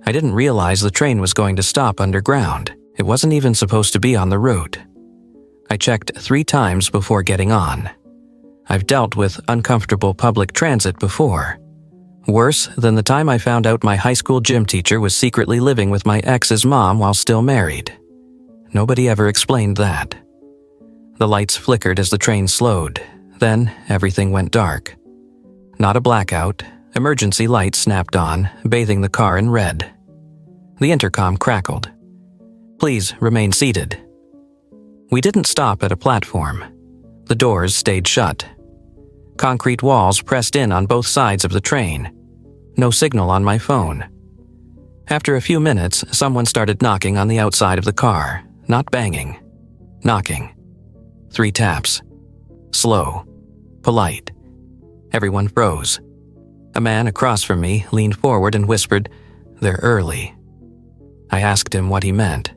I didn't realize the train was going to stop underground. It wasn't even supposed to be on the route. I checked 3 times before getting on. I've dealt with uncomfortable public transit before. Worse than the time I found out my high school gym teacher was secretly living with my ex's mom while still married. Nobody ever explained that. The lights flickered as the train slowed. Then everything went dark. Not a blackout. Emergency lights snapped on, bathing the car in red. The intercom crackled. "Please remain seated." We didn't stop at a platform. The doors stayed shut. Concrete walls pressed in on both sides of the train. No signal on my phone. After a few minutes, someone started knocking on the outside of the car. Not banging. Knocking. 3 taps. Slow. Polite. Everyone froze. A man across from me leaned forward and whispered, "They're early." I asked him what he meant.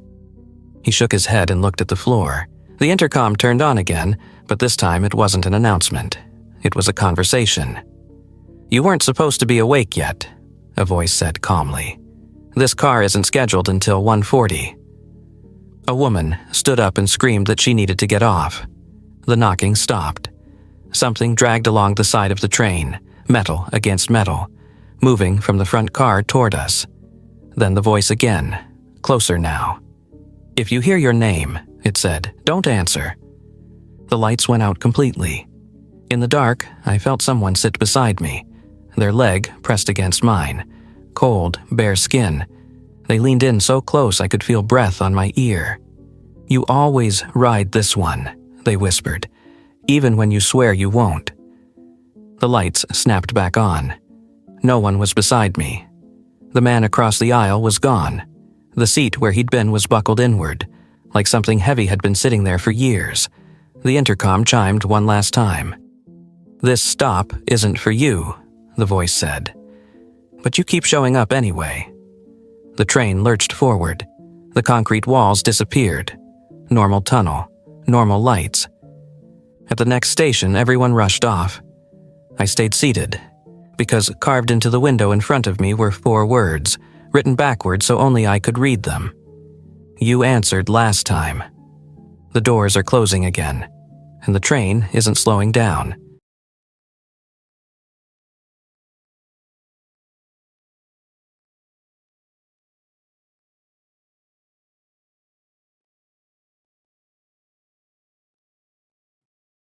He shook his head and looked at the floor. The intercom turned on again, but this time it wasn't an announcement. It was a conversation. "You weren't supposed to be awake yet," a voice said calmly. "This car isn't scheduled until 1:40. A woman stood up and screamed that she needed to get off. The knocking stopped. Something dragged along the side of the train, metal against metal, moving from the front car toward us. Then the voice again, closer now. "If you hear your name," it said, "don't answer." The lights went out completely. In the dark, I felt someone sit beside me, their leg pressed against mine, cold, bare skin. They leaned in so close I could feel breath on my ear. "You always ride this one," they whispered, "even when you swear you won't." The lights snapped back on. No one was beside me. The man across the aisle was gone. The seat where he'd been was buckled inward, like something heavy had been sitting there for years. The intercom chimed one last time. "This stop isn't for you," the voice said. "But you keep showing up anyway." The train lurched forward. The concrete walls disappeared. Normal tunnel. Normal lights. At the next station, everyone rushed off. I stayed seated, because carved into the window in front of me were 4 words, written backwards so only I could read them. "You answered last time." The doors are closing again, and the train isn't slowing down.